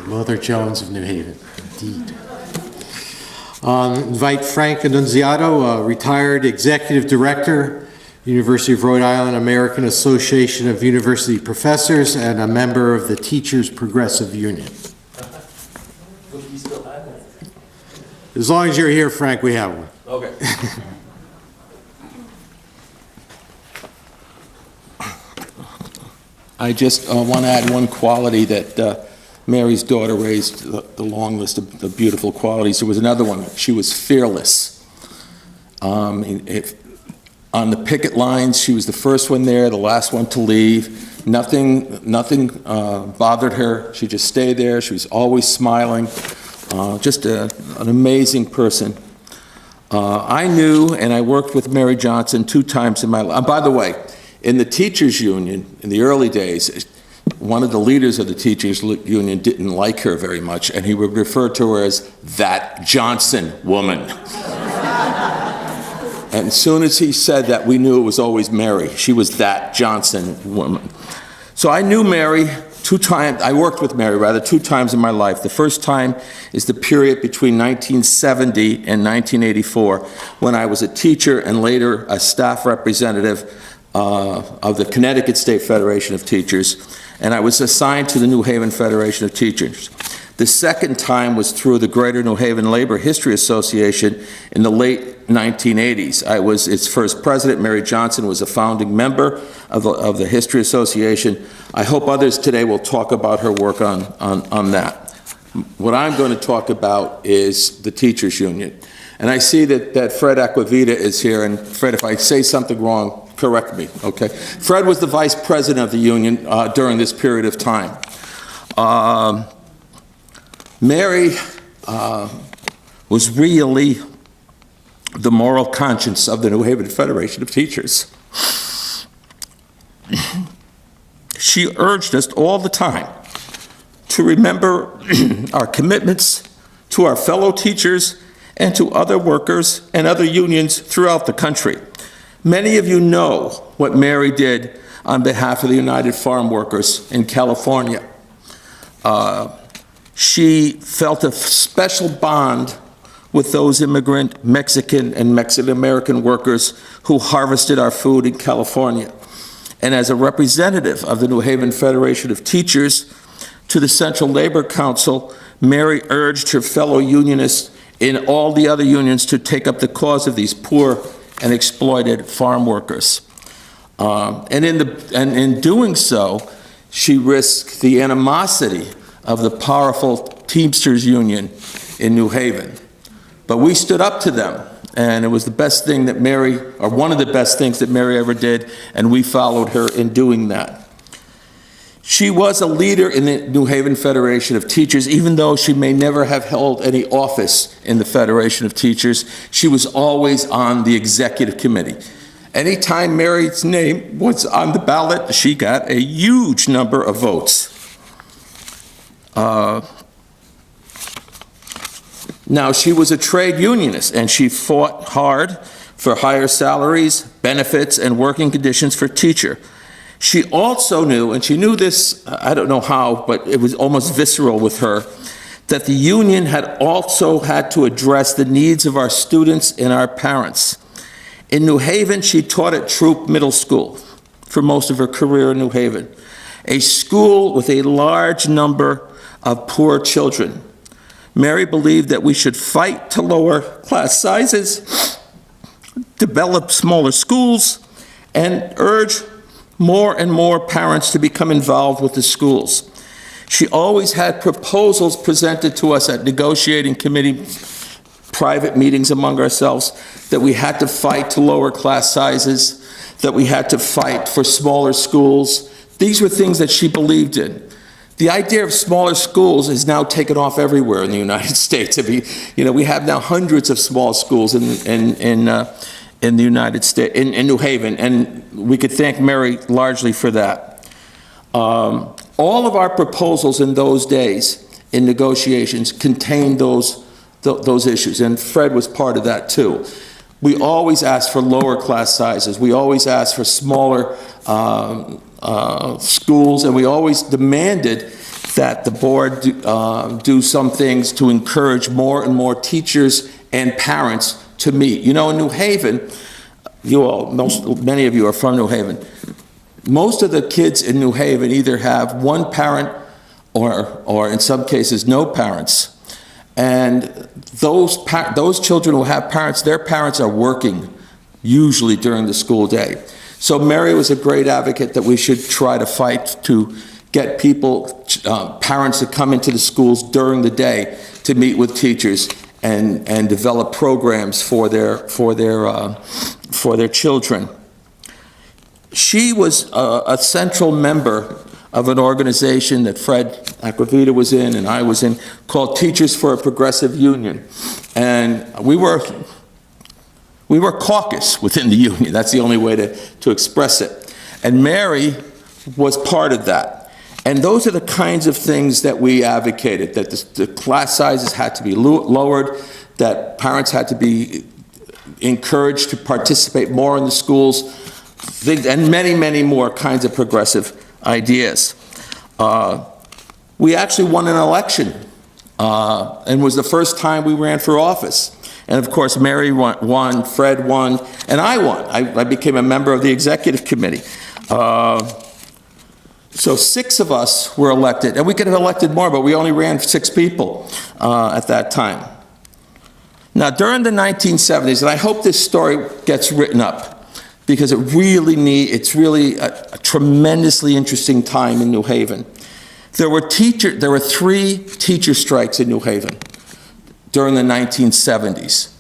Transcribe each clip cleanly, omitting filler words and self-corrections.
Mother Jones of New Haven, indeed. Invite Frank Annunziato, retired executive director, University of Rhode Island American Association of University Professors, and a member of the Teachers Progressive Union. As long as you're here, Frank, we have one. Okay. I just want to add one quality that Mary's daughter raised the long list of the beautiful qualities. There was another one. She was fearless. On the picket lines, she was the first one there, the last one to leave. Nothing bothered her. She just stayed there. She was always smiling. Just an amazing person. I knew and I worked with Mary Johnson 2 times in my life. By the way, in the teachers union, in the early days, one of the leaders of the teachers union didn't like her very much, and he would refer to her as that Johnson woman. And as soon as he said that, we knew it was always Mary. She was that Johnson woman. So I knew Mary 2 times, I worked with Mary rather 2 times in my life. The first time is the period between 1970 and 1984, when I was a teacher and later a staff representative of the Connecticut State Federation of Teachers, and I was assigned to the New Haven Federation of Teachers. The second time was through the Greater New Haven Labor History Association in the late 1980s. I was its first president. Mary Johnson was a founding member of the History Association. I hope others today will talk about her work on that. What I'm going to talk about is the Teachers Union. And I see that Fred Acquavita is here, and Fred, if I say something wrong, correct me, okay? Fred was the vice president of the union during this period of time. Mary was really the moral conscience of the New Haven Federation of Teachers. She urged us all the time to remember our commitments to our fellow teachers and to other workers and other unions throughout the country. Many of you know what Mary did on behalf of the United Farm Workers in California. She felt a special bond with those immigrant Mexican and Mexican-American workers who harvested our food in California. And as a representative of the New Haven Federation of Teachers to the Central Labor Council, Mary urged her fellow unionists in all the other unions to take up the cause of these poor and exploited farm workers. And in doing so, she risked the animosity of the powerful Teamsters Union in New Haven. But we stood up to them, and it was the best thing that Mary, or one of the best things that Mary ever did, and we followed her in doing that. She was a leader in the New Haven Federation of Teachers, even though she may never have held any office in the Federation of Teachers. She was always on the executive committee. Anytime Mary's name was on the ballot, she got a huge number of votes. Now, she was a trade unionist, and she fought hard for higher salaries, benefits, and working conditions for teachers. She also knew, and she knew this, I don't know how, but it was almost visceral with her, that the union had also had to address the needs of our students and our parents. In New Haven, she taught at Troop Middle School for most of her career in New Haven, a school with a large number of poor children. Mary believed that we should fight to lower class sizes, develop smaller schools, and urge more and more parents to become involved with the schools. She always had proposals presented to us at negotiating committee private meetings among ourselves that we had to fight to lower class sizes, that we had to fight for smaller schools. These were things that she believed in. The idea of smaller schools is now taken off everywhere in the United States. We have now hundreds of small schools in the United States, in New Haven, and we could thank Mary largely for that. All of our proposals in those days in negotiations contained those issues, and Fred was part of that too. We always asked for lower class sizes. We always asked for smaller schools, and we always demanded that the board do some things to encourage more and more teachers and parents to meet. You know, in New Haven, many of you are from New Haven. Most of the kids in New Haven either have one parent or in some cases no parents. And those children who have parents, their parents are working usually during the school day. So Mary was a great advocate that we should try to fight to get parents to come into the schools during the day to meet with teachers and develop programs for their children. She was a central member of an organization that Fred Acquavita was in and I was in, called Teachers for a Progressive Union. And we were caucus within the union. That's the only way to express it. And Mary was part of that. And those are the kinds of things that we advocated, that the class sizes had to be lowered, that parents had to be encouraged to participate more in the schools, and many, many more kinds of progressive ideas. We actually won an election, and was the first time we ran for office. And of course, Mary won, Fred won, and I won. I became a member of the executive committee. So 6 of us were elected, and we could have elected more, but we only ran 6 people at that time. Now, during the 1970s, and I hope this story gets written up, because it's really a tremendously interesting time in New Haven. There were 3 teacher strikes in New Haven during the 1970s.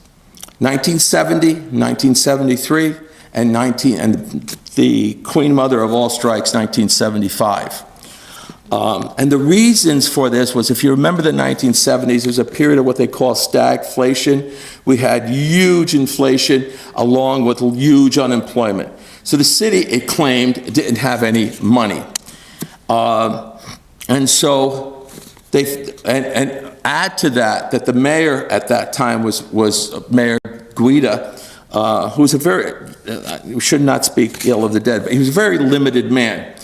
1970, 1973, and the Queen Mother of all strikes, 1975. And the reasons for this was, if you remember the 1970s, there's a period of what they call stagflation. We had huge inflation along with huge unemployment. So the city, it claimed, didn't have any money. And so and add to that the mayor at that time was Mayor Guida, who's we should not speak ill of the dead, but he was a very limited man.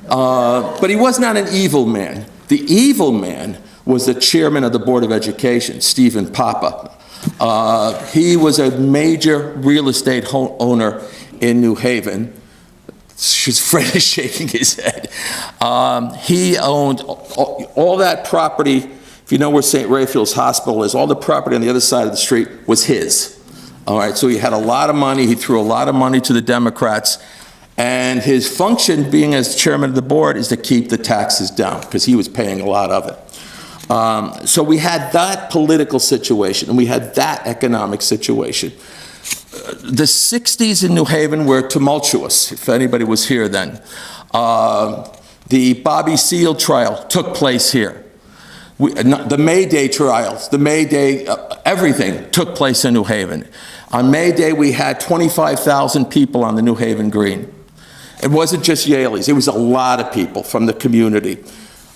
But he was not an evil man. The evil man was the chairman of the Board of Education, Stephen Papa. He was a major real estate owner in New Haven. Fred is shaking his head. He owned all that property. If you know where St. Raphael's Hospital is, all the property on the other side of the street was his. All right, so he had a lot of money. He threw a lot of money to the Democrats. And his function, being as chairman of the board, is to keep the taxes down, because he was paying a lot of it. So we had that political situation, and we had that economic situation. The 60s in New Haven were tumultuous, if anybody was here then. The Bobby Seale trial took place here. The May Day trials, the May Day, everything took place in New Haven. On May Day, we had 25,000 people on the New Haven Green. It wasn't just Yaleys, it was a lot of people from the community.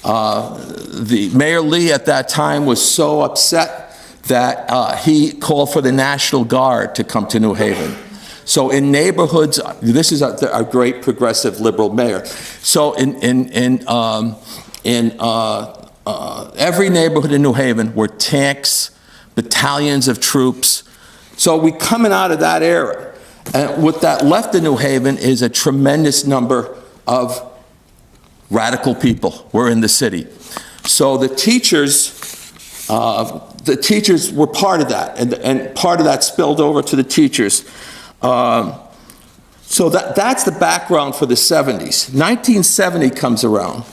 The Mayor Lee at that time was so upset that he called for the National Guard to come to New Haven. So in neighborhoods, this is a great progressive liberal mayor. So in every neighborhood in New Haven were tanks, battalions of troops. So we coming out of that era. And what that left in New Haven is a tremendous number of radical people were in the city. So the teachers were part of that, and part of that spilled over to the teachers. So that's the background for the 70s. 1970 comes around,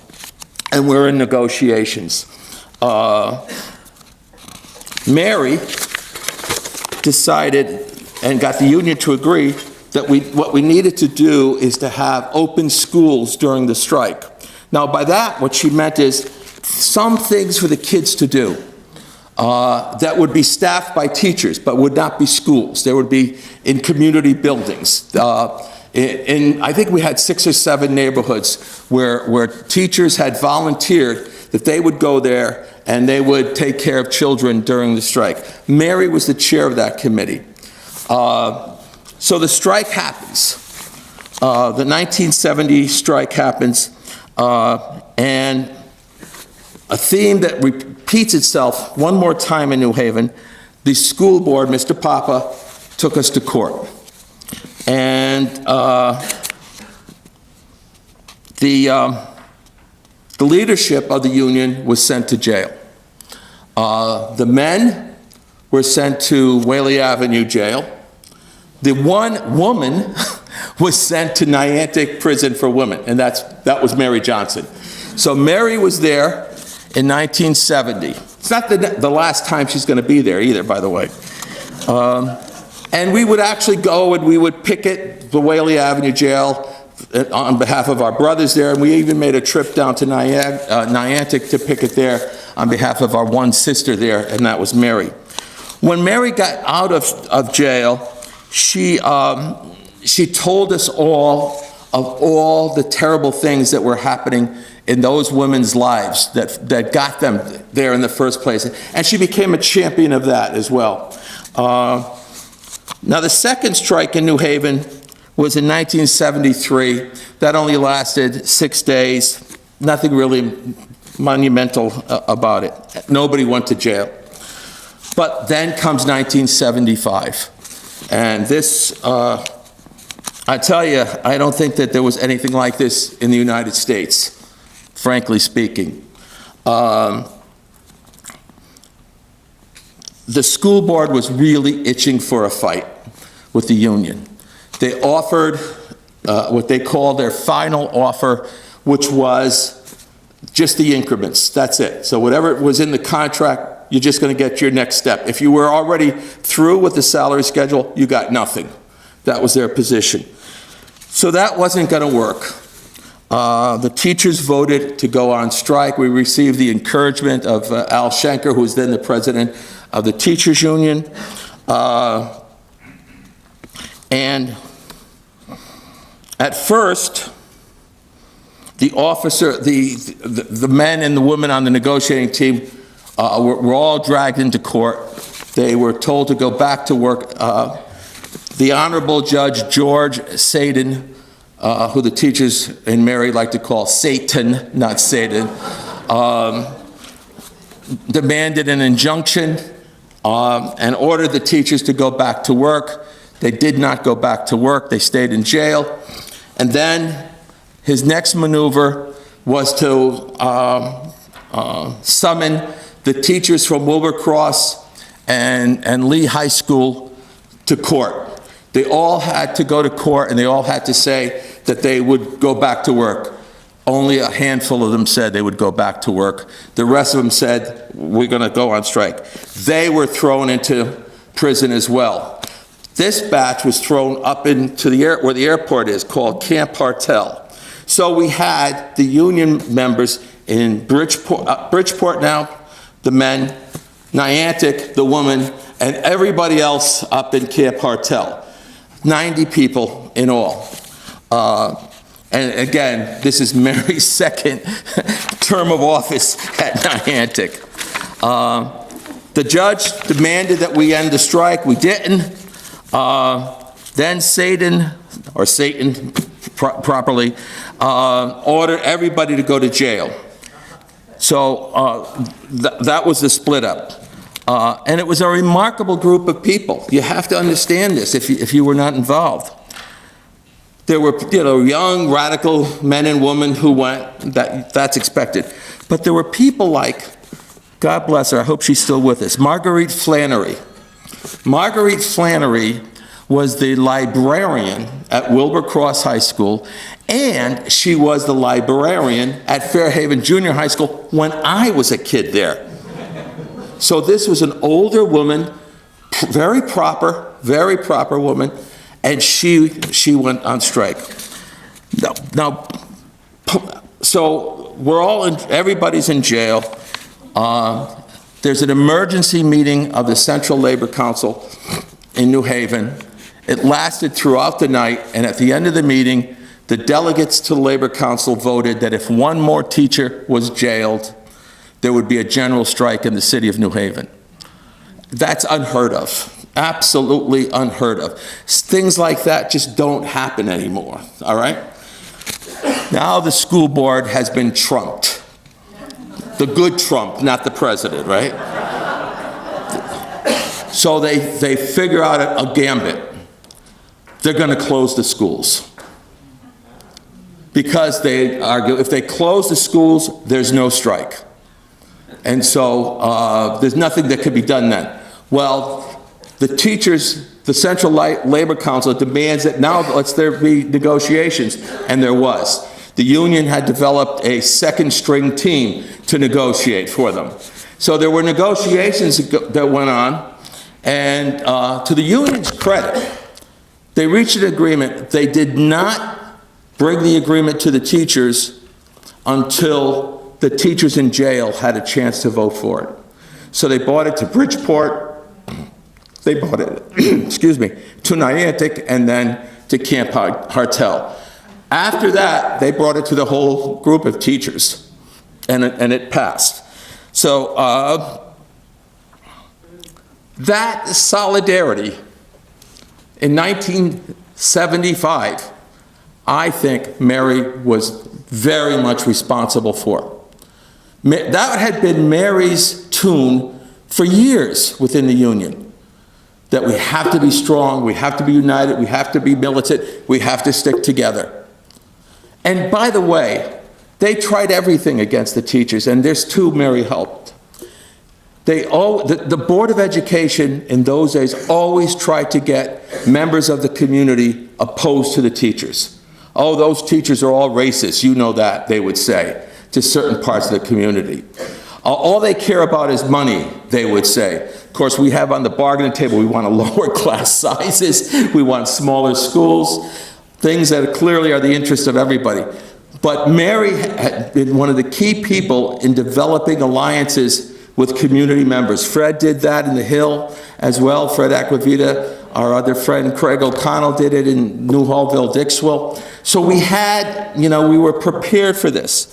and we're in negotiations. Mary decided and got the union to agree that what we needed to do is to have open schools during the strike. Now, by that, what she meant is some things for the kids to do that would be staffed by teachers, but would not be schools. They would be in community buildings. I think we had 6 or 7 neighborhoods where teachers had volunteered that they would go there and they would take care of children during the strike. Mary was the chair of that committee. So the strike happens. The 1970 strike happens, and a theme that repeats itself one more time in New Haven. The school board, Mr. Papa, took us to court. And the leadership of the union was sent to jail. The men were sent to Whaley Avenue Jail. The one woman was sent to Niantic Prison for Women, and that was Mary Johnson. So Mary was there in 1970. It's not the last time she's going to be there either, by the way. And we would actually go and we would picket the Whaley Avenue Jail on behalf of our brothers there, and we even made a trip down to Niantic to picket there on behalf of our one sister there, and that was Mary. When Mary got out of jail, she told us all of all the terrible things that were happening in those women's lives that got them there in the first place. And she became a champion of that as well. Now, the second strike in New Haven was in 1973. That only lasted 6 days. Nothing really monumental about it. Nobody went to jail. But then comes 1975. And this, I tell you, I don't think that there was anything like this in the United States, frankly speaking. The school board was really itching for a fight with the union. They offered what they called their final offer, which was just the increments. That's it. So whatever was in the contract, you're just going to get your next step. If you were already through with the salary schedule, you got nothing. That was their position. So that wasn't going to work. The teachers voted to go on strike. We received the encouragement of Al Schenker, who was then the president of the teachers union. And at first, the men and the women on the negotiating team were all dragged into court. They were told to go back to work. The Honorable Judge George Sadin, who the teachers in Mary like to call Satan, not Satan, demanded an injunction and ordered the teachers to go back to work. They did not go back to work. They stayed in jail. And then his next maneuver was to summon the teachers from Wilbur Cross and Lee High School to court. They all had to go to court, and they all had to say that they would go back to work. Only a handful of them said they would go back to work. The rest of them said, we're going to go on strike. They were thrown into prison as well. This batch was thrown up into where the airport is, called Camp Hartel. So we had the union members in Bridgeport now, the men, Niantic, the woman, and everybody else up in Camp Hartel. 90 people in all. And again, this is Mary's second term of office at Niantic. The judge demanded that we end the strike. We didn't. Then Satan properly, ordered everybody to go to jail. So that was the split up. And it was a remarkable group of people. You have to understand this if you were not involved. There were, young, radical men and women who went. That's expected. But there were people like, God bless her, I hope she's still with us, Marguerite Flannery. Marguerite Flannery was the librarian at Wilbur Cross High School, and she was the librarian at Fairhaven Junior High School when I was a kid there. So this was an older woman, very proper woman, and she went on strike. Now, so we're all everybody's in jail. There's an emergency meeting of the Central Labor Council in New Haven. It lasted throughout the night, and at the end of the meeting, the delegates to the Labor Council voted that if one more teacher was jailed, there would be a general strike in the city of New Haven. That's unheard of. Absolutely unheard of. Things like that just don't happen anymore, all right? Now the school board has been trumped. The good Trump, not the president, right? So they figure out a gambit. They're going to close the schools. Because they argue, if they close the schools, there's no strike. And so there's nothing that could be done then. Well, the teachers, the Central Labor Council demands that now there be negotiations, and there was. The union had developed a second string team to negotiate for them. So there were negotiations that went on, and to the union's credit, they reached an agreement. They did not bring the agreement to the teachers until the teachers in jail had a chance to vote for it. So they brought it to Bridgeport, they brought it, excuse me, to Niantic, and then to Camp Hartel. After that, they brought it to the whole group of teachers, and it passed. So that solidarity in 1975, I think Mary was very much responsible for. That had been Mary's tune for years within the union. That we have to be strong, we have to be united, we have to be militant, we have to stick together. And by the way, they tried everything against the teachers, and there's two Mary helped. The Board of Education in those days always tried to get members of the community opposed to the teachers. Oh, those teachers are all racist, you know that, they would say, to certain parts of the community. All they care about is money, they would say. Of course, we have on the bargaining table, we want lower class sizes, we want smaller schools, things that clearly are the interest of everybody. But Mary had been one of the key people in developing alliances with community members. Fred did that in the Hill as well, Fred Aquavita. Our other friend Craig O'Connell did it in New Hallville, Dixwell. So we had, we were prepared for this.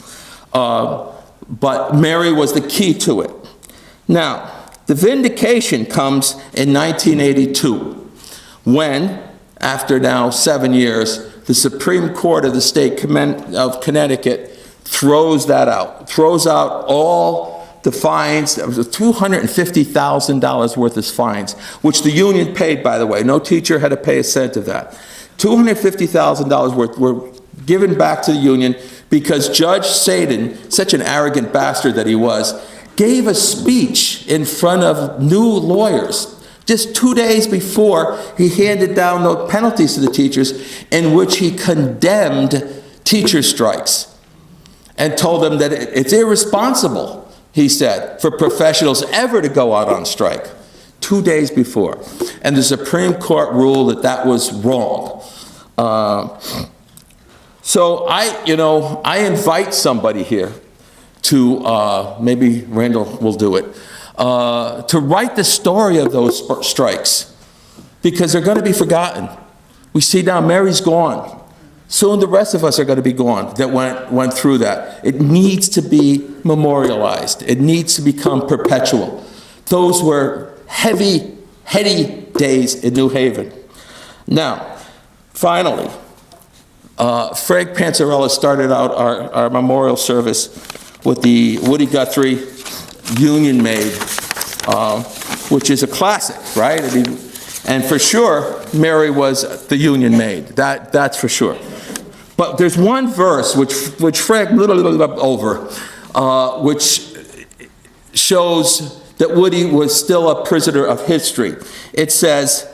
But Mary was the key to it. Now, the vindication comes in 1982, when, after now 7 years, the Supreme Court of the state of Connecticut throws that out, throws out all the fines. There was $250,000 worth of fines, which the union paid, by the way. No teacher had to pay a cent of that. $250,000 worth were given back to the union because Judge Sadin, such an arrogant bastard that he was, gave a speech in front of new lawyers just 2 days before he handed down the penalties to the teachers, in which he condemned teacher strikes and told them that it's irresponsible, he said, for professionals ever to go out on strike. 2 days before. And the Supreme Court ruled that that was wrong. So I invite somebody here to, maybe Randall will do it, to write the story of those strikes, because they're going to be forgotten. We see now Mary's gone. Soon the rest of us are going to be gone that went through that. It needs to be memorialized. It needs to become perpetual. Those were heady days in New Haven. Now, finally, Frank Panzarella started out our memorial service with the Woody Guthrie Union Maid, which is a classic, right? I mean, and for sure, Mary was the Union Maid. That's for sure. But there's one verse which Frank over, which shows that Woody was still a prisoner of history. It says,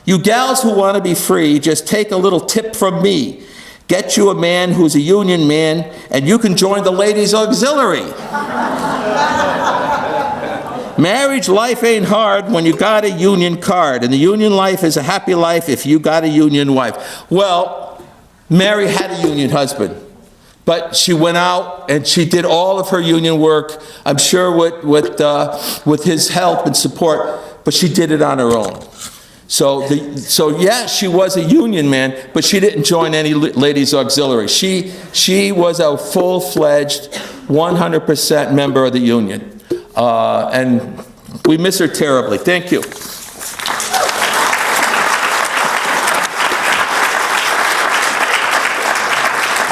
"You gals who want to be free, just take a little tip from me. Get you a man who's a union man, and you can join the ladies' auxiliary." Marriage life ain't hard when you got a union card, and the union life is a happy life if you got a union wife. Well, Mary had a union husband, but she went out and she did all of her union work, I'm sure with his help and support, but she did it on her own. So yeah, she was a union man, but she didn't join any ladies' auxiliary. She was a full-fledged, 100% member of the union. And we miss her terribly. Thank you.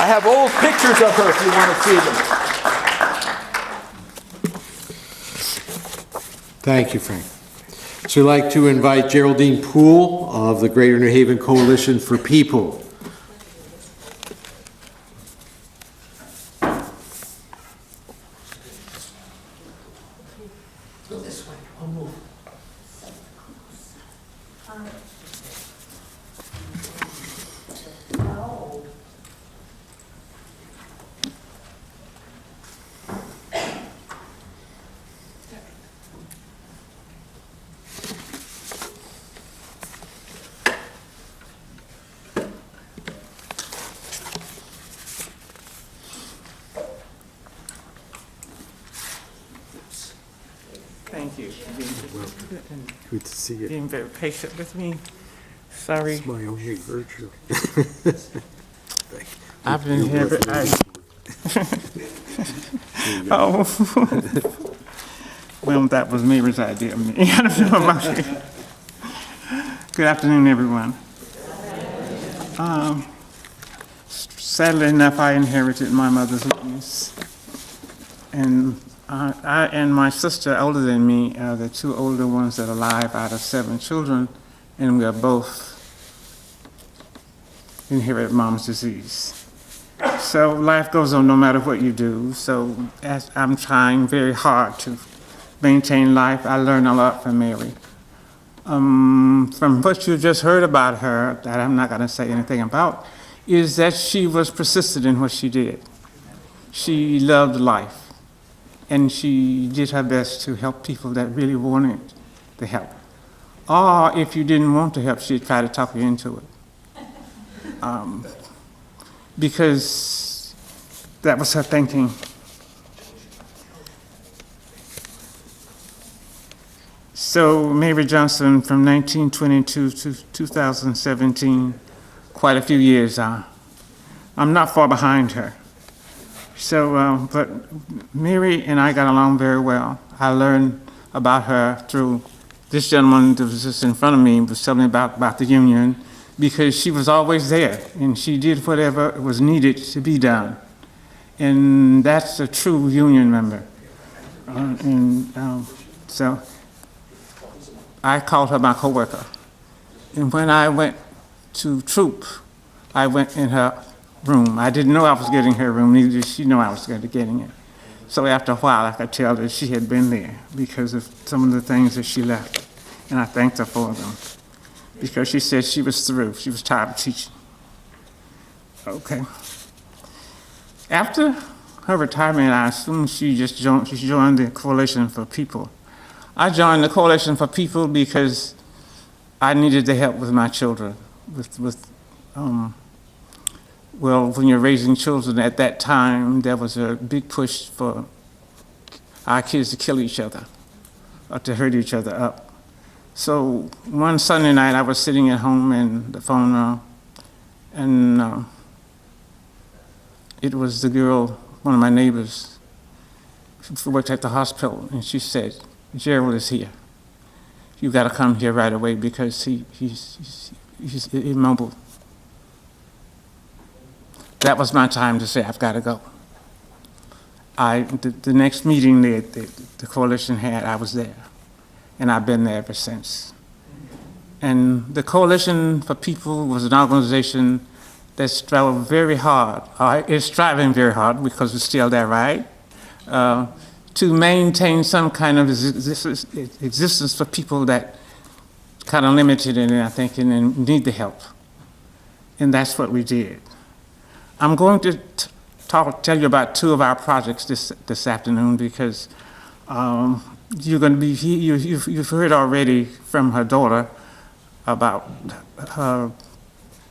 I have old pictures of her if you want to see them. Thank you, Frank. So I'd like to invite Geraldine Poole of the Greater New Haven Coalition for People. Go this way, I'll move. Thank you for Good to see you. being very patient with me. Sorry, My only virtue. I've been here. Oh, well, that was Mary's idea. Good afternoon, everyone. Sadly enough, I inherited my mother's weakness, and I and my sister, older than me, are the two older ones that are alive out of 7 children, and we are both inherited mom's disease. So life goes on no matter what you do. So as I'm trying very hard to maintain life, I learn a lot from Mary. From what you just heard about her, that I'm not going to say anything about, is that she was persistent in what she did. She loved life, and she did her best to help people that really wanted the help. Or if you didn't want to help, she'd try to talk you into it. Because that was her thinking. So Mary Johnson, from 1922 to 2017, quite a few years. I'm not far behind her. So, but Mary and I got along very well. I learned about her through this gentleman that was just in front of me was telling me about the union, because she was always there and she did whatever was needed to be done. And that's a true union member. So I called her my coworker. And when I went to troop, I went in her room. I didn't know I was getting her room, neither did she know I was getting it. So after a while, I could tell that she had been there because of some of the things that she left. And I thanked her for them, because she said she was through. She was tired of teaching. Okay. After her retirement, I assume she joined the Coalition for People. I joined the Coalition for People because I needed the help with my children. Well, when you're raising children at that time, there was a big push for our kids to kill each other or to hurt each other up. So one Sunday night, I was sitting at home and the phone rang, and it was the girl, one of my neighbors, who worked at the hospital, and she said, "Gerald is here. You got to come here right away because he's immobile." That was my time to say, I've got to go. The next meeting the coalition had, I was there. And I've been there ever since. And the Coalition for People was an organization that strove very hard, is striving very hard, because we're still there, right? To maintain some kind of existence for people that kind of limited in it, I think, and need the help. And that's what we did. I'm going to tell you about 2 of our projects this afternoon, because you're going to be you've heard already from her daughter about her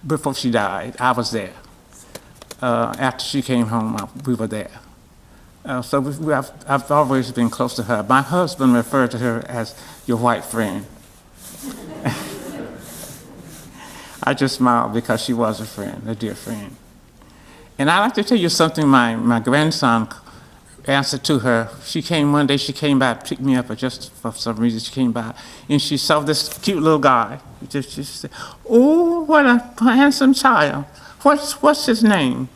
before she died. I was there. After she came home, we were there. So I've always been close to her. My husband referred to her as your white friend. I just smiled because she was a friend, a dear friend. And I'd like to tell you something my grandson answered to her. She came one day, she came by, picked me up, or just for some reason she came by, and she saw this cute little guy. She said, "Oh, what a handsome child. What's his name?"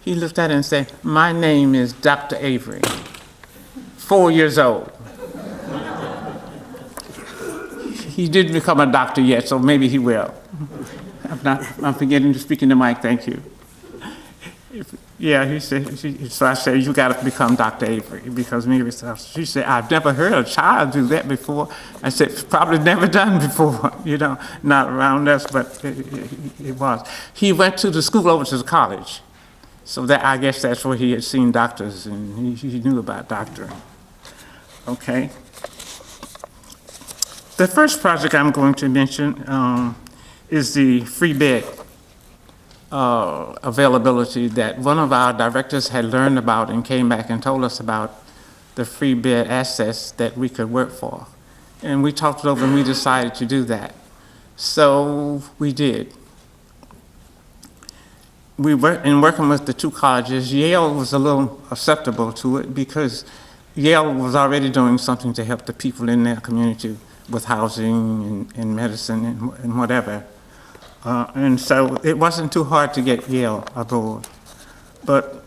He looked at it and said, "My name is Dr. Avery, 4 years old." He didn't become a doctor yet, so maybe he will. I'm forgetting to speak in the mic, thank you. Yeah, he said, so I said, "You gotta become Dr. Avery," because Mary said, she said, "I've never heard a child do that before." I said, "Probably never done before, not around us, but it was." He went to the school over to the college. So that, I guess that's where he had seen doctors and he knew about doctoring. Okay. The first project I'm going to mention is the free bed availability that one of our directors had learned about and came back and told us about the free bed access that we could work for. And we talked it over and we decided to do that. So we did. We were in working with the two colleges. Yale was a little acceptable to it because Yale was already doing something to help the people in their community with housing and medicine and whatever. And so it wasn't too hard to get Yale aboard. But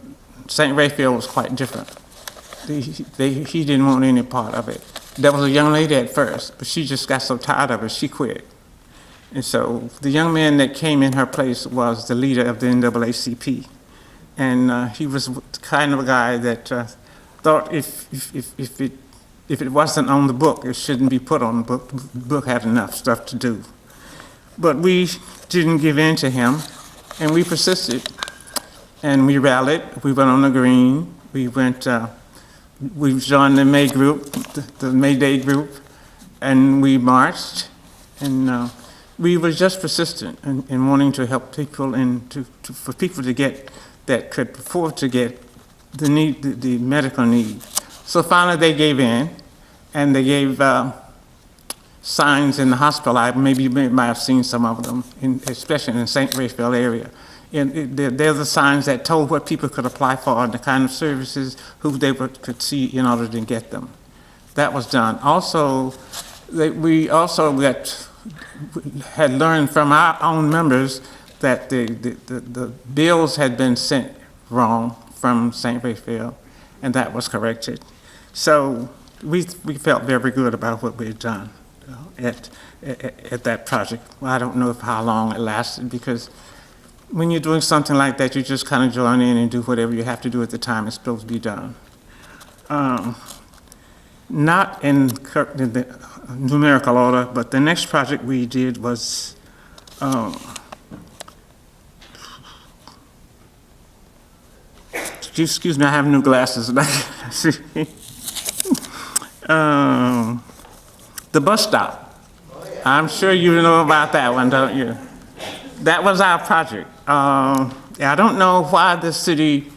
St. Raphael was quite different. He didn't want any part of it. There was a young lady at first, but she just got so tired of it, she quit. And so the young man that came in her place was the leader of the NAACP. And he was kind of a guy that thought if it wasn't on the book, it shouldn't be put on the book. The book had enough stuff to do. But we didn't give in to him, and we persisted. And we rallied. We went on the green. We joined the May group, the May Day group, and we marched. And we were just persistent in wanting to help people and for people to get that could afford to get the medical need. So finally they gave in, and they gave signs in the hospital. Maybe you might have seen some of them, especially in the St. Raphael area. And they're the signs that told what people could apply for and the kind of services who they could see in order to get them. That was done. Also, we also had learned from our own members that the bills had been sent wrong from St. Raphael, and that was corrected. So we felt very good about what we had done at that project. Well, I don't know how long it lasted, because when you're doing something like that, you just kind of join in and do whatever you have to do at the time it's supposed to be done. Not in the numerical order, but the next project we did was excuse me, I have new glasses. The bus stop. I'm sure you know about that one, don't you? That was our project. I don't know why the city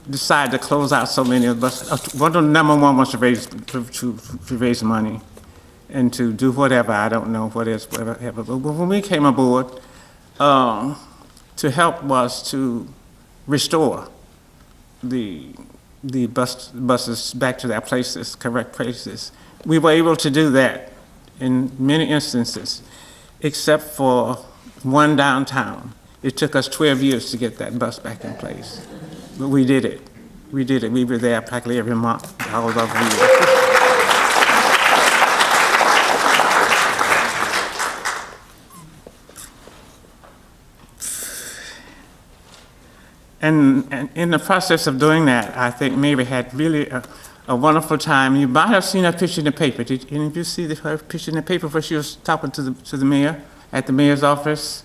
decided to close out so many of the buses. Number one was to raise money and to do whatever. I don't know what is whatever. But when we came aboard, to help was to restore the buses back to their places, correct places. We were able to do that in many instances, except for one downtown. It took us 12 years to get that bus back in place. But we did it. We did it. We were there practically every month, all over the year. And in the process of doing that, I think Mary had really a wonderful time. You might have seen her picture in the paper. Did any of you see her picture in the paper where she was talking to the mayor at the mayor's office?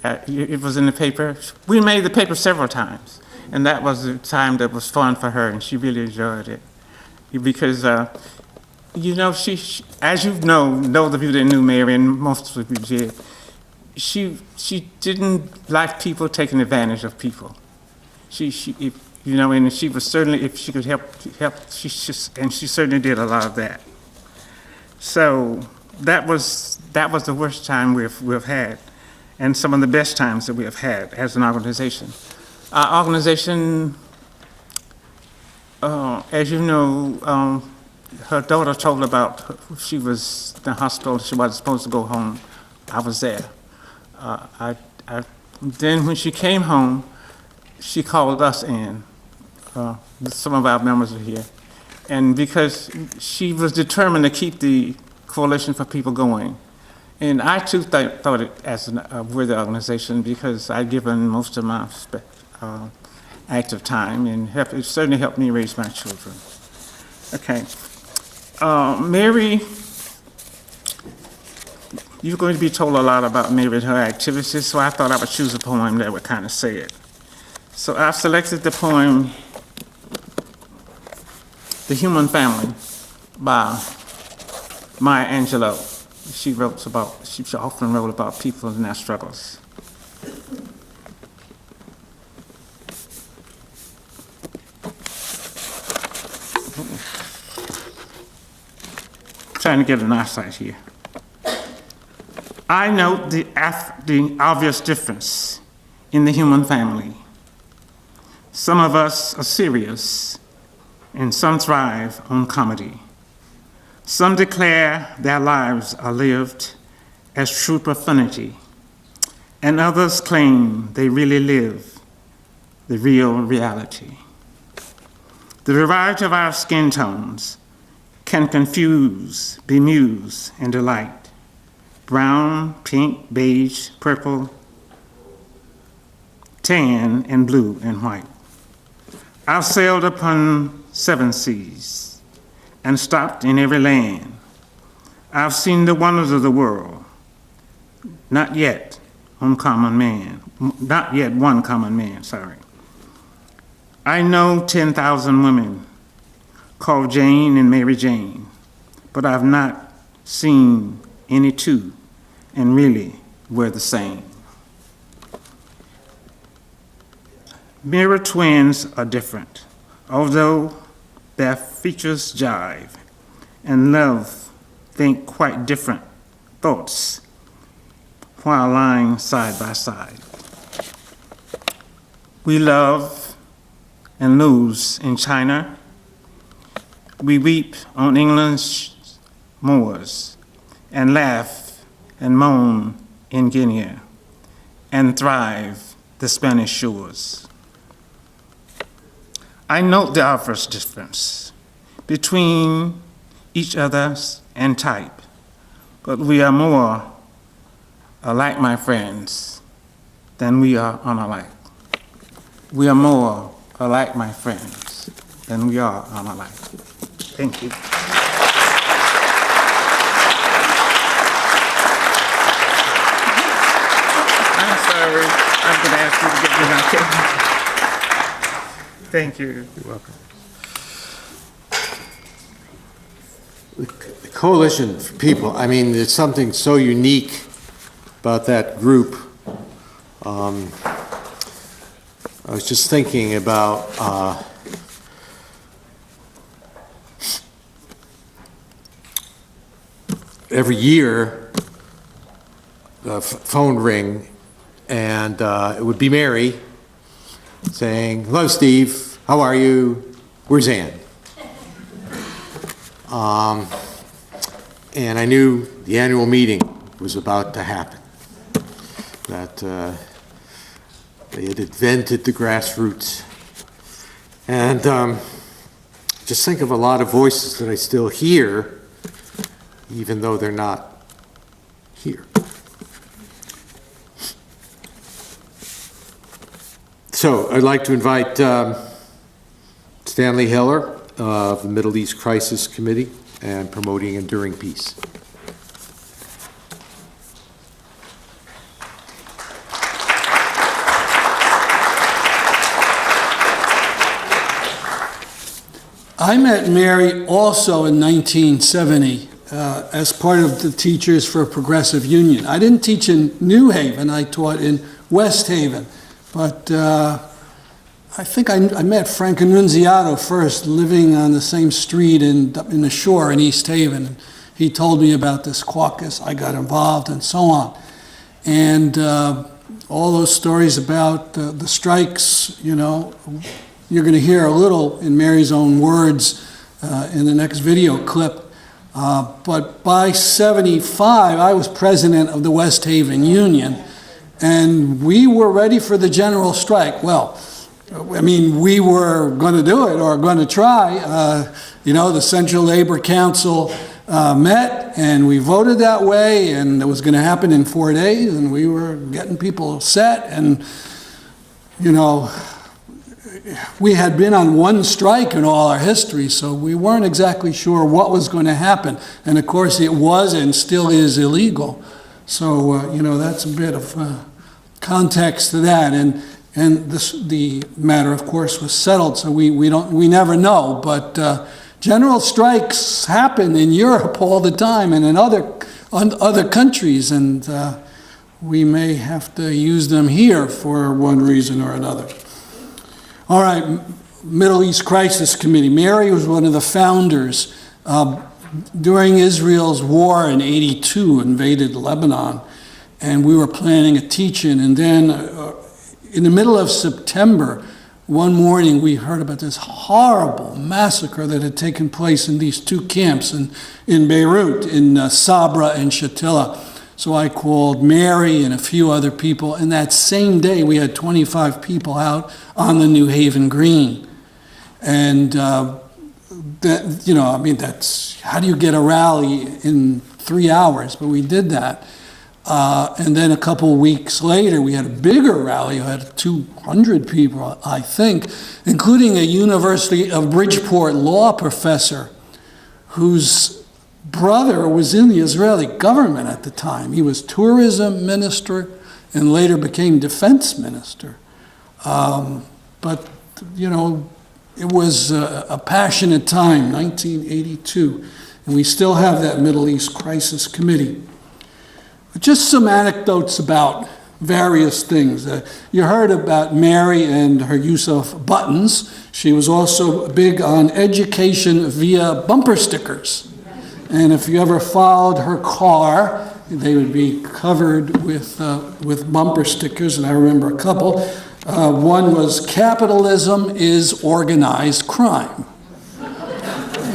It was in the paper. We made the paper several times, and that was a time that was fun for her, and she really enjoyed it. Because, she as you know, those of you that knew Mary, and most of you did, she didn't like people taking advantage of people. And she was certainly, if she could help, she certainly did a lot of that. So that was the worst time we've had, and some of the best times that we have had as an organization. Our organization, as you know, her daughter told about she was in the hospital, she wasn't supposed to go home. I was there. Then when she came home, she called us in. Some of our members are here. And because she was determined to keep the Coalition for People going. And I too thought it as a worthy organization because I'd given most of my active time, and it certainly helped me raise my children. Okay. Mary, you're going to be told a lot about Mary and her activities, so I thought I would choose a poem that would kind of say it. So I've selected the poem, The Human Family, by Maya Angelou. She often wrote about people and their struggles. Trying to get an eyesight here. I note the obvious difference in the human family. Some of us are serious, and some thrive on comedy. Some declare their lives are lived as true profanity, and others claim they really live the real reality. The variety of our skin tones can confuse, bemuse, and delight. Brown, pink, beige, purple, tan, and blue and white. I've sailed upon 7 seas and stopped in every land. I've seen the wonders of the world, not yet one common man, sorry. I know 10,000 women called Jane and Mary Jane, but I've not seen any two, and really we're the same. Mirror twins are different, although their features jive, and love think quite different thoughts while lying side by side. We love and lose in China. We weep on England's moors and laugh and moan in Guinea and thrive the Spanish shores. I note the obvious difference between each other and type, but we are more alike, my friends, than we are unalike. We are more alike, my friends, than we are unalike. Thank you. I'm sorry. I'm going to ask you to get me my camera. Thank you. You're welcome. The Coalition for People, I mean, there's something so unique about that group. I was just thinking about every year the phone ring, and it would be Mary saying, "Hello, Steve. How are you? Where's Ann?" And I knew the annual meeting was about to happen, that they had invented the grassroots. And just think of a lot of voices that I still hear, even though they're not here. So I'd like to invite Stanley Heller of the Middle East Crisis Committee and Promoting Enduring Peace. I met Mary also in 1970 as part of the Teachers for a Progressive Union. I didn't teach in New Haven, I taught in West Haven. But I think I met Frank Annunziato first, living on the same street in the Shore in East Haven. And he told me about this caucus. I got involved and so on. And all those stories about the strikes, you know, you're going to hear a little in Mary's own words in the next video clip. But by 75, I was president of the West Haven Union. And we were ready for the general strike. Well, I mean, we were going to do it or going to try. The Central Labor Council met and we voted that way, and it was going to happen in 4 days, and we were getting people set. And, we had been on one strike in all our history, so we weren't exactly sure what was going to happen. And of course, it was and still is illegal. So, that's a bit of context to that. And the matter, of course, was settled, so we never know. But general strikes happen in Europe all the time and in other countries, and we may have to use them here for one reason or another. All right, Middle East Crisis Committee. Mary was one of the founders. During Israel's war in '82, invaded Lebanon, and we were planning a teach-in, and then in the middle of September, one morning we heard about this horrible massacre that had taken place in these two camps in Beirut, in Sabra and Shatila. So I called Mary and a few other people, and that same day we had 25 people out on the New Haven Green. And that's, how do you get a rally in 3 hours? But we did that. And then a couple weeks later, we had a bigger rally. We had 200 people, I think, including a University of Bridgeport law professor whose brother was in the Israeli government at the time. He was tourism minister and later became defense minister. But it was a passionate time, 1982, and we still have that Middle East Crisis Committee. Just some anecdotes about various things. You heard about Mary and her use of buttons. She was also big on education via bumper stickers. And if you ever followed her car, they would be covered with bumper stickers, and I remember a couple. One was, "Capitalism is organized crime."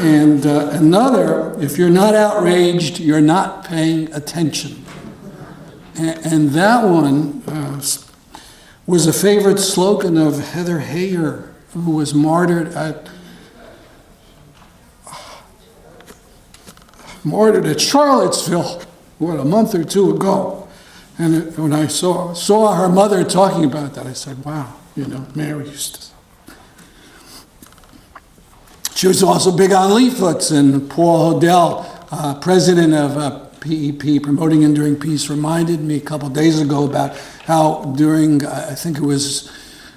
And another, "If you're not outraged, you're not paying attention." And that one was a favorite slogan of Heather Heyer, who was martyred at Charlottesville, a month or two ago. And when I saw her mother talking about that, I said, wow, Mary used to. She was also big on leaflets, and Paul Hodel, president of PEP, Promoting Enduring Peace, reminded me a couple days ago about how during, I think it was,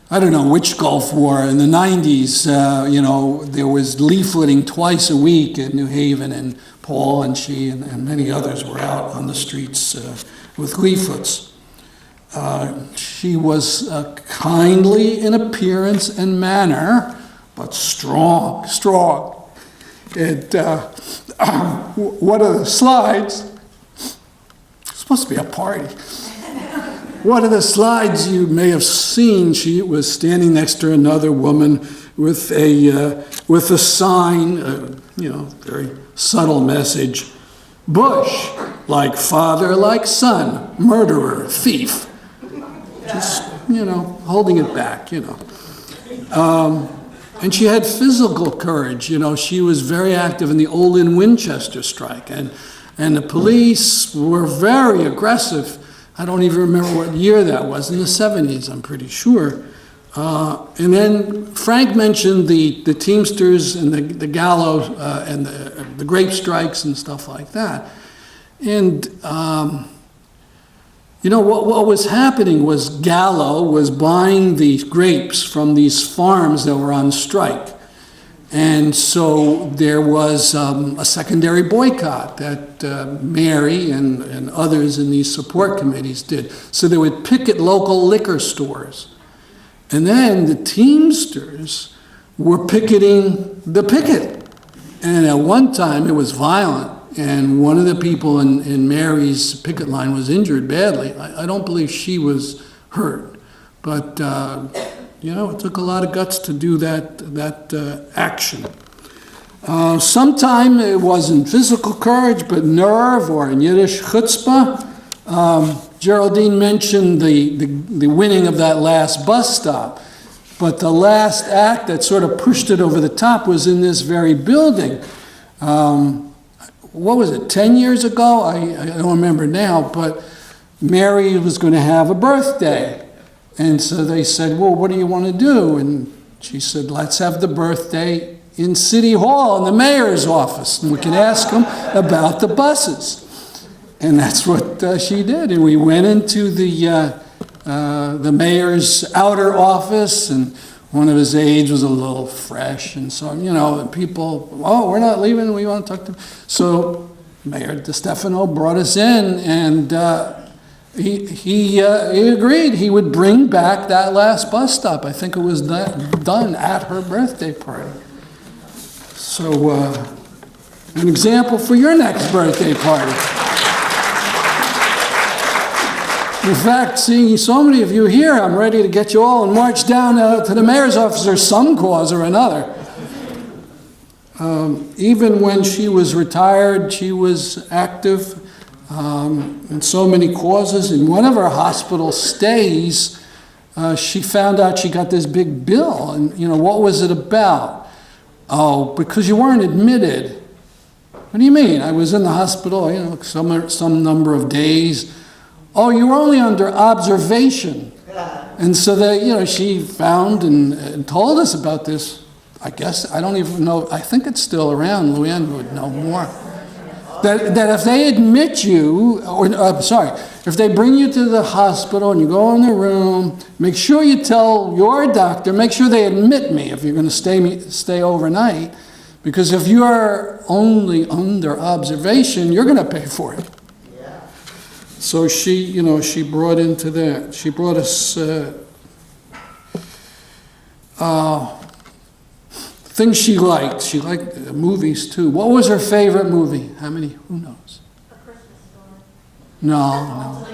I don't know which Gulf War, in the 90s, there was leafleting twice a week in New Haven, and Paul and she and many others were out on the streets with leaflets. She was kindly in appearance and manner, but strong. And one of the slides, it's supposed to be a party. One of the slides you may have seen, she was standing next to another woman with a sign, very subtle message: Bush, like father, like son, murderer, thief. Just, holding it back, And she had physical courage. She was very active in the Olin Winchester strike, and the police were very aggressive. I don't even remember what year that was, in the 70s, I'm pretty sure. And then Frank mentioned the Teamsters and the Gallo and the grape strikes and stuff like that. And, what was happening was Gallo was buying these grapes from these farms that were on strike. And so there was a secondary boycott that Mary and others in these support committees did. So they would picket local liquor stores. And then the Teamsters were picketing the picket. And at one time it was violent, and one of the people in Mary's picket line was injured badly. I don't believe she was hurt, but it took a lot of guts to do that action. Sometime it wasn't physical courage, but nerve, or in Yiddish, chutzpah. Geraldine mentioned the winning of that last bus stop. But the last act that sort of pushed it over the top was in this very building. What was it, 10 years ago? I don't remember now, but Mary was going to have a birthday. And so they said, well, what do you want to do? And she said, let's have the birthday in City Hall, in the mayor's office, and we can ask him about the buses. And that's what she did. And we went into the mayor's outer office, and one of his aides was a little fresh, and so, you know, people, oh, we're not leaving, we want to talk to him. So Mayor DeStefano brought us in, and he agreed he would bring back that last bus stop. I think it was done at her birthday party. So, an example for your next birthday party. In fact, seeing so many of you here, I'm ready to get you all and march down to the mayor's office for some cause or another. Even when she was retired, she was active in so many causes. In one of her hospital stays, she found out she got this big bill. And, you know, what was it about? Oh, because you weren't admitted. What do you mean? I was in the hospital, you know, some number of days. Oh, you were only under observation. And so that, you know, she found and told us about this. I guess, I don't even know, I think it's still around. Luann would know more. That if they admit you, if they bring you to the hospital and you go in the room, make sure you tell your doctor, make sure they admit me if you're going to stay overnight, because if you are only under observation, you're going to pay for it. Yeah. So she, you know, she brought into that. She brought us things she liked. She liked movies too. What was her favorite movie? How many? Who knows? A Christmas Story. No.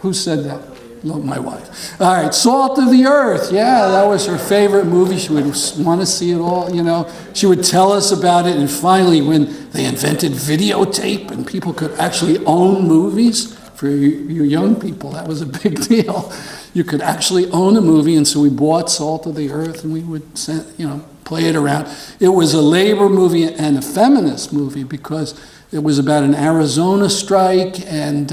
Who said that? No, my wife. All right, Salt of the Earth. Yeah, that was her favorite movie. She would want to see it all, you know. She would tell us about it. And finally, when they invented videotape and people could actually own movies, for you young people, that was a big deal. You could actually own a movie. And so we bought Salt of the Earth and we would send, you know, play it around. It was a labor movie and a feminist movie because it was about an Arizona strike, and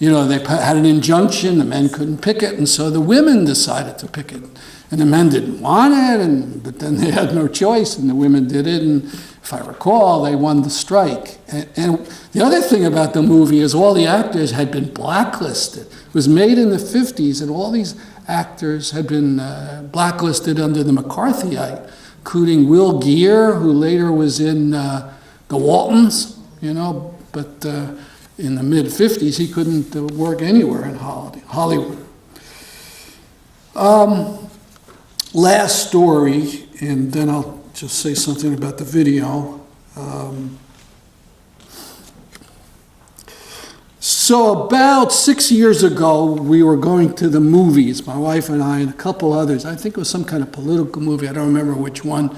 you know, they had an injunction, the men couldn't pick it, and so the women decided to pick it. And the men didn't want it, but then they had no choice, and the women did it, and if I recall, they won the strike. And the other thing about the movie is all the actors had been blacklisted. It was made in the 50s, and all these actors had been blacklisted under the McCarthy Act, including Will Geer, who later was in The Waltons, you know, but in the mid-50s, he couldn't work anywhere in Hollywood. Last story, and then I'll just say something about the video. So about 6 years ago, we were going to the movies, my wife and I and a couple others. I think it was some kind of political movie. I don't remember which one.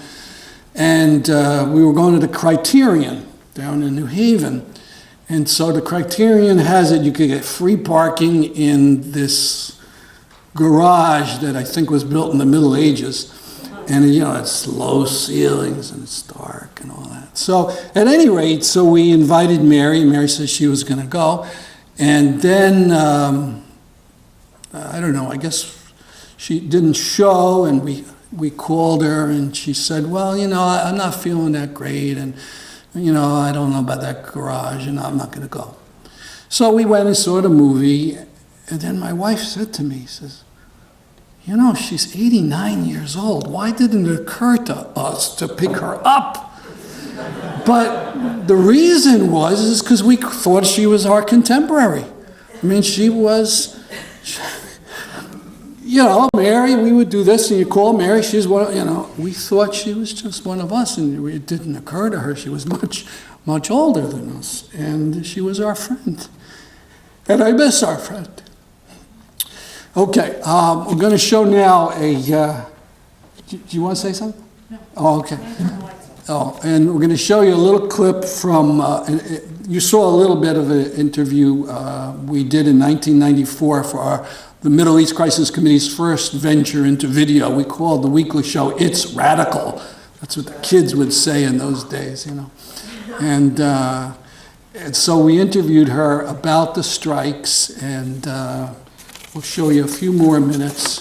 And we were going to the Criterion down in New Haven. And so the Criterion has it, you could get free parking in this garage that I think was built in the Middle Ages. And, you know, it's low ceilings and it's dark and all that. So at any rate, so we invited Mary. Mary said she was going to go. And then, I don't know, I guess she didn't show, and we called her and she said, well, you know, I'm not feeling that great, and you know, I don't know about that garage, and I'm not going to go. So we went and saw the movie, and then my wife said to me, says, you know, she's 89 years old. Why didn't it occur to us to pick her up? But the reason is because we thought she was our contemporary. I mean, she was, you know, Mary, we would do this, and you call Mary, she's one, you know, we thought she was just one of us, and it didn't occur to her. She was much, much older than us, and she was our friend. And I miss our friend. Okay, we're going to show now do you want to say something? No. Oh, okay. Oh, and we're going to show you a little clip from, you saw a little bit of an interview we did in 1994 for our the Middle East Crisis Committee's first venture into video. We called the weekly show It's Radical. That's what the kids would say in those days, you know. And so we interviewed her about the strikes, and we'll show you a few more minutes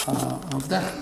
of that.